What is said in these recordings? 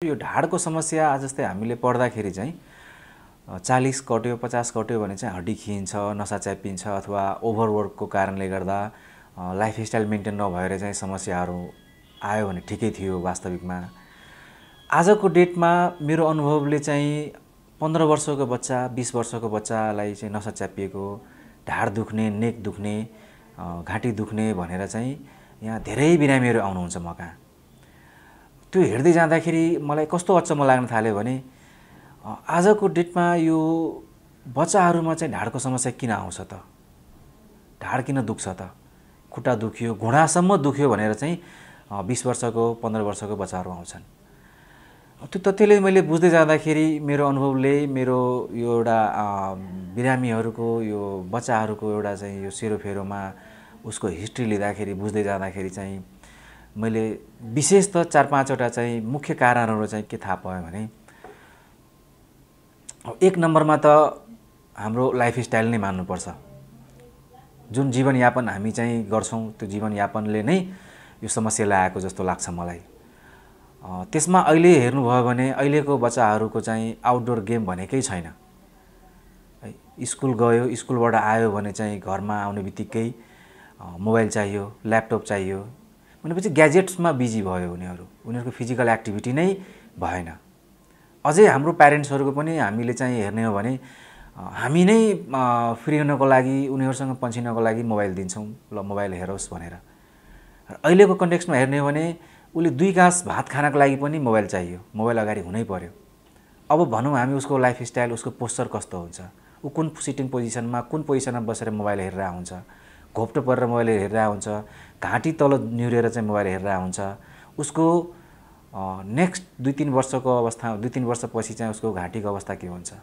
यो ढाडको समस्या आज जस्तै हामीले पढ्दाखेरि चाहिँ 40 कट्यो 50 कट्यो भने चाहिँ हड्डी खिइन्छ, नसा च्यापिन्छ अथवा ओभरवर्कको कारणले गर्दा लाइफस्टाइल मेन्टेन नभएर चाहिँ समस्याहरू आयो भने ठिकै थियो। वास्तविकमा आजको डेटमा मेरो अनुभवले चाहिँ 15 वर्षको बच्चा 20 वर्षको बच्चालाई चाहिँ नसा च्यापिएको, ढाड दुख्ने, नेक दुख्ने, घाँटी दुख्ने भनेर चाहिँ यहाँ धेरै बिरामीहरू आउनुहुन्छ म कहाँ। त्यो हेर्दै जाँदाखेरि मलाई कस्तो अचम्म लाग्न थाल्यो भने आजको डेटमा यो बच्चाहरूमा चाहिँ ढाडको समस्या किन आउँछ त? ढाड किन दुख्छ त? खुट्टा दुख्यो, घुँडासम्म दुख्यो भनेर चाहिँ 20 वर्षको 15 वर्षको बच्चाहरू आउँछन्। त्यो तथ्यले मैले बुझ्दै जाँदाखेरि मेरो अनुभवले मेरो यो एउटा बिरामीहरूको यो बच्चाहरूको एउटा चाहिँ यो सेरोफेरोमा उसको हिस्ट्री लिँदाखेरि बुझ्दै जाँदाखेरि चाहिँ मैले विशेष त 4-5 वटा चाहिँ मुख्य कारणहरू चाहिँ के थाहा पाएँ भने एक नम्बरमा त हाम्रो लाइफस्टाइल नै मान्नुपर्छ। जुन जीवनयापन हामी चाहिँ गर्छौँ त्यो जीवनयापनले नै यो समस्या ल्याएको जस्तो लाग्छ मलाई। त्यसमा अहिले हेर्नुभयो भने अहिलेको बच्चाहरूको चाहिँ आउटडोर गेम भनेकै छैन। स्कुल गयो, स्कुलबाट आयो भने चाहिँ घरमा आउने बित्तिकै मोबाइल चाहियो, ल्यापटप चाहियो भनेपछि ग्याजेट्समा बिजी भयो उनीहरूको फिजिकल एक्टिभिटी नै भएन। अझै हाम्रो प्यारेन्ट्सहरूको पनि हामीले चाहिँ हेर्ने हो भने हामी नै फ्री हुनको लागि उनीहरूसँग पन्छिनको लागि मोबाइल दिन्छौँ, ल मोबाइल हेरोस् भनेर। अहिलेको कन्टेक्स्टमा हेर्ने हो भने उसले 2 गाँस भात खानको लागि पनि मोबाइल चाहियो, मोबाइल अगाडि हुनै पर्यो। अब भनौँ हामी उसको लाइफस्टाइल, उसको पोस्चर कस्तो हुन्छ, ऊ कुन सिटिङ पोजिसनमा कुन पोजिसनमा बसेर मोबाइल हेरेर हुन्छ, घोप्टो परेर मोबाइल हेरेर हुन्छ, घाँटी तल निहुरेर चाहिँ मोबाइल हेरेर हुन्छ, उसको नेक्स्ट 2-3 वर्षको अवस्था 2-3 वर्षपछि चाहिँ उसको घाँटीको अवस्था के हुन्छ,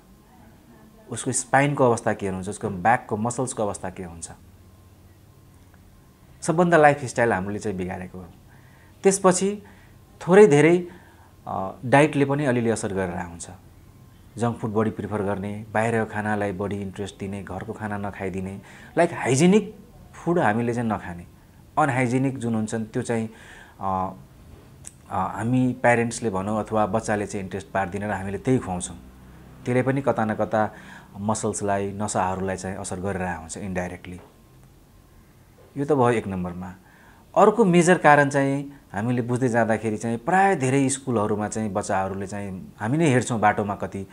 उसको स्पाइनको अवस्था के हुन्छ, उसको ब्याकको मसल्सको अवस्था के हुन्छ। सबभन्दा लाइफस्टाइल हामीले चाहिँ बिगारेको हो। त्यसपछि थोरै धेरै डाइटले पनि अलिअलि असर गरेर आउँछ। जङ्क फुड बढी प्रिफर गर्ने, बाहिरको खानालाई बढी इन्ट्रेस्ट दिने, घरको खाना नखाइदिने, लाइक हाइजेनिक फुड हामीले चाहिँ नखाने, अनहाइजेनिक जुन हुन्छन् त्यो चाहिँ हामी प्यारेन्ट्सले भनौँ अथवा बच्चाले चाहिँ इन्ट्रेस्ट पार्दिन र हामीले त्यही खुवाउँछौँ। त्यसले पनि कता न कता मसल्सलाई, नसाहरूलाई चाहिँ असर गरेर आउँछ इन्डाइरेक्टली। यो त भयो एक नम्बरमा। अर्को मेजर कारण चाहिँ हामीले बुझ्दै जाँदाखेरि चाहिँ प्राय धेरै स्कुलहरूमा चाहिँ बच्चाहरूले चाहिँ हामी नै हेर्छौँ बाटोमा कति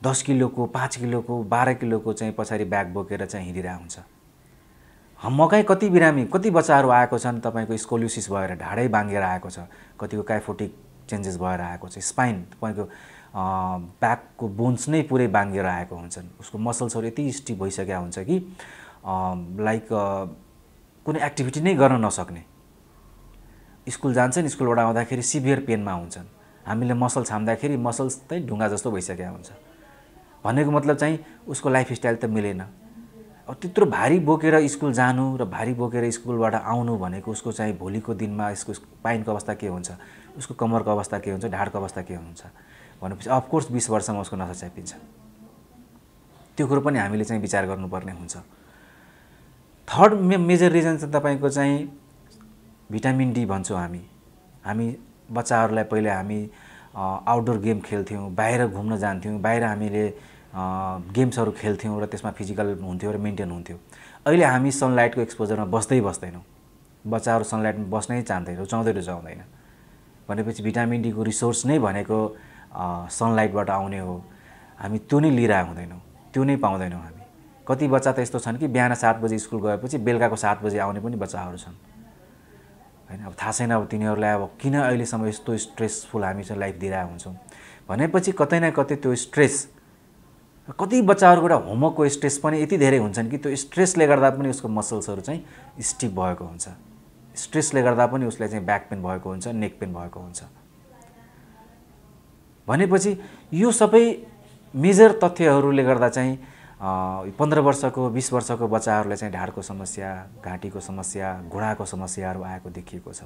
10 किलोको, 5 किलोको, 12 किलोको चाहिँ पछाडि ब्याग बोकेर चाहिँ हिँडिरहेको हुन्छ। म कहीँ कति बिरामी, कति बच्चाहरू आएको छन् तपाईँको स्कोलियोसिस भएर ढाडै बाङ्गेर आएको छ, कतिको काइफोटिक चेन्जेस भएर आएको छ, स्पाइन तपाईँको ब्याकको बोन्स नै पुरै बाङ्गेर आएको हुन्छन्। उसको मसल्सहरू यति स्टिफ भइसकेका हुन्छ कि लाइक कुनै एक्टिभिटी नै गर्न नसक्ने। स्कुल जान्छन्, स्कुलबाट आउँदाखेरि सिभियर पेनमा हुन्छन्। हामीले मसल छाम्दाखेरि मसल्स चाहिँ ढुङ्गा जस्तो भइसकेका हुन्छ। भनेको मतलब चाहिँ उसको लाइफस्टाइल त मिलेन। अब त्यत्रो भारी बोकेर स्कुल जानु र भारी बोकेर स्कुलबाट आउनु भनेको उसको चाहिँ भोलिको दिनमा यसको स्पाइनको अवस्था के हुन्छ, उसको कमरको अवस्था के हुन्छ, ढाडको अवस्था के हुन्छ भनेपछि अफकोर्स 20 वर्षमा उसको नसा च्यापिन्छ। त्यो कुरो पनि हामीले चाहिँ विचार गर्नुपर्ने हुन्छ। थर्ड मेजर रिजन चाहिँ तपाईँको चाहिँ भिटामिन डी भन्छौँ हामी बच्चाहरूलाई पहिले हामी आउटडोर गेम खेल्थ्यौँ, बाहिर घुम्न जान्थ्यौँ, बाहिर हामीले गेम्सहरू खेल्थ्यौँ र त्यसमा फिजिकल हुन्थ्यो र मेन्टेन हुन्थ्यो। अहिले हामी सनलाइटको एक्सपोजरमा बस्दैनौँ। बच्चाहरू सनलाइटमा बस्नै चाहँदैन, रुचाउँदैन भनेपछि भिटामिन डीको रिसोर्स नै भनेको सनलाइटबाट आउने हो। हामी त्यो नै लिइरहेको हुँदैनौँ, त्यो नै पाउँदैनौँ हामी। कति बच्चा त यस्तो छन् कि बिहान 7 बजे स्कुल गएपछि बेलुकाको 7 बजे आउने पनि बच्चाहरू छन् हैन। अब थाहा छैन अब तिनीहरूलाई अब किन अहिलेसम्म यस्तो स्ट्रेसफुल हामी चाहिँ लाइफ दिइरहेको हुन्छौँ भनेपछि कतै न कतै त्यो स्ट्रेस, कति बच्चाहरूको एउटा होमवर्कको स्ट्रेस पनि यति धेरै हुन्छन् कि त्यो स्ट्रेसले गर्दा पनि उसको मसल्सहरू चाहिँ स्टिफ भएको हुन्छ। स्ट्रेसले गर्दा पनि उसलाई चाहिँ ब्याक पेन भएको हुन्छ, नेक पेन भएको हुन्छ। भनेपछि यो सबै मेजर तथ्यहरूले गर्दा चाहिँ 15 वर्षको 20 वर्षको बच्चाहरूलाई चाहिँ ढाडको समस्या, घाँटीको समस्या, घुँडाको समस्याहरू आएको देखिएको छ।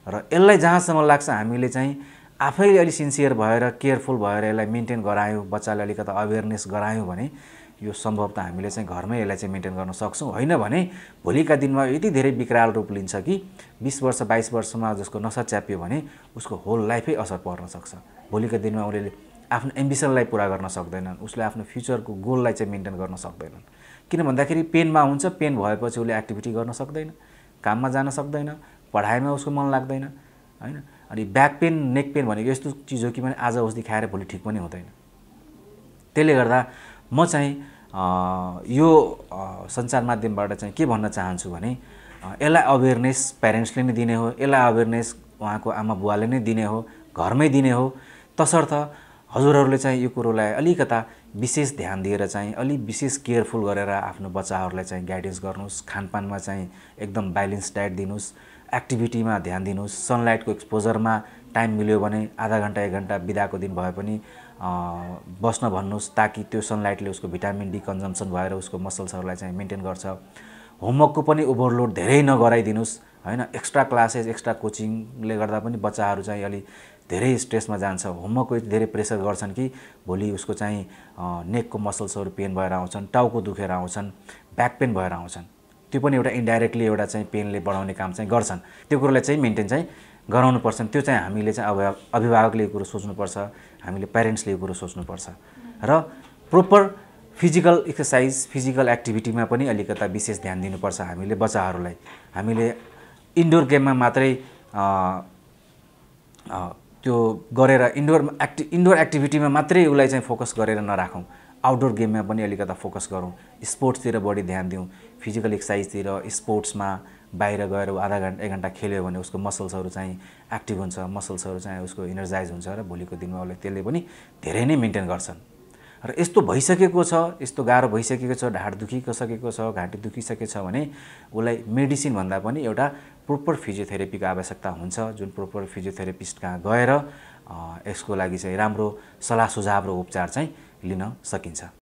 र यसलाई जहाँसम्म लाग्छ हामीले चाहिँ आफैले अलि सिन्सियर भएर केयरफुल भएर यसलाई मेन्टेन गरायौँ, बच्चालाई अलिकति अवेरनेस गरायौँ भने यो सम्भवतः हामीले चाहिँ घरमै यसलाई चाहिँ मेन्टेन गर्न सक्छौँ। होइन भने भोलिका दिनमा यति धेरै विकराल रूप लिन्छ कि 20 वर्ष 22 वर्षमा जसको नसा च्याप्यो भने उसको होल लाइफै असर पर्न सक्छ। भोलिका दिनमा उसले आफ्नो एम्बिसनलाई पुरा गर्न सक्दैनन्, उसले आफ्नो फ्युचरको गोललाई चाहिँ मेन्टेन गर्न सक्दैनन्। किन भन्दाखेरि पेनमा हुन्छ, पेन भएपछि उसले एक्टिभिटी गर्न सक्दैन, काममा जान सक्दैन, पढाइमा उसको मन लाग्दैन, हैन। अनि ब्याक पेन, नेक पेन भनेको यस्तो चिज हो कि भने आज औषधि खाएर भोलि ठिक पनि हुँदैन। त्यसले गर्दा म चाहिँ यो सञ्चार माध्यमबाट चाहिँ के भन्न चाहन्छु भने यसलाई अवेरनेस प्यारेन्ट्सले नै दिने हो, यसलाई अवेरनेस उहाँको आमा बुवाले नै दिने हो, घरमै दिने हो। तसर्थ हजुरहरूले चाहिँ यो कुरोलाई अलिकता विशेष ध्यान दिएर चाहिँ अलि विशेष केयरफुल गरेर आफ्नो बच्चाहरूलाई चाहिँ गाइडेन्स गर्नुहोस्। खानपानमा चाहिँ एकदम ब्यालेन्स डायट दिनुहोस्, एक्टिभिटीमा ध्यान दिनुहोस्, सनलाइटको एक्सपोजरमा टाइम मिल्यो भने आधा घन्टा 1 घन्टा बिदाको दिन भए पनि बस्न भन्नुहोस्, ताकि त्यो सनलाइटले उसको भिटामिन डी कन्जम्सन भएर उसको मसल्सहरूलाई चाहिँ मेन्टेन गर्छ। होमवर्कको पनि ओभरलोड धेरै नगराइदिनुहोस्, हैन। एक्स्ट्रा क्लासेस, एक्स्ट्रा कोचिङले गर्दा पनि बच्चाहरू चाहिँ अलि धेरै स्ट्रेसमा जान्छ। होमवर्कको धेरै प्रेसर गर्छन् कि भोलि उसको चाहिँ नेकको मसल्सहरू पेन भएर आउँछन्, टाउको दुखेर आउँछन्, ब्याक पेन भएर आउँछन्। त्यो पनि एउटा इन्डाइरेक्टली एउटा चाहिँ पेनले बढाउने काम चाहिँ गर्छन्। त्यो कुरोलाई चाहिँ मेन्टेन चाहिँ गराउनुपर्छ। त्यो चाहिँ हामीले चाहिँ अभिभावकले यो कुरो सोच्नुपर्छ, हामीले प्यारेन्ट्सले यो कुरो सोच्नुपर्छ। र प्रोपर फिजिकल एक्सर्साइज, फिजिकल एक्टिभिटीमा पनि अलिकता विशेष ध्यान दिनुपर्छ हामीले बच्चाहरूलाई। हामीले इन्डोर गेममा मात्रै त्यो गरेर इन्डोर एक्टिभिटीमा मात्रै उसलाई चाहिँ फोकस गरेर नराखौँ, आउटडोर गेममा पनि अलिकता फोकस गरौँ, स्पोर्ट्सतिर बढी ध्यान दिउँ। फिजिकल एक्सर्साइजतिर, स्पोर्ट्समा बाहिर गएर आधा घन्टा 1 घन्टा खेल्यो भने उसको मसल्सहरू चाहिँ एक्टिभ हुन्छ, मसल्सहरू चाहिँ उसको इनर्जाइज हुन्छ र भोलिको दिनमा उसले त्यसले पनि धेरै नै मेन्टेन गर्छन्। र यस्तो भइसकेको छ, यस्तो गाह्रो भइसकेको छ, ढाड दुखिसकेको छ, घाँटी दुखिसकेको छ भने उसलाई मेडिसिन भन्दा पनि एउटा प्रोपर फिजियोथेरापीको आवश्यकता हुन्छ, जुन प्रोपर फिजियोथेरापिस्ट कहाँ गएर यसको लागि चाहिँ राम्रो सल्लाह सुझाव र उपचार चाहिँ लिन सकिन्छ।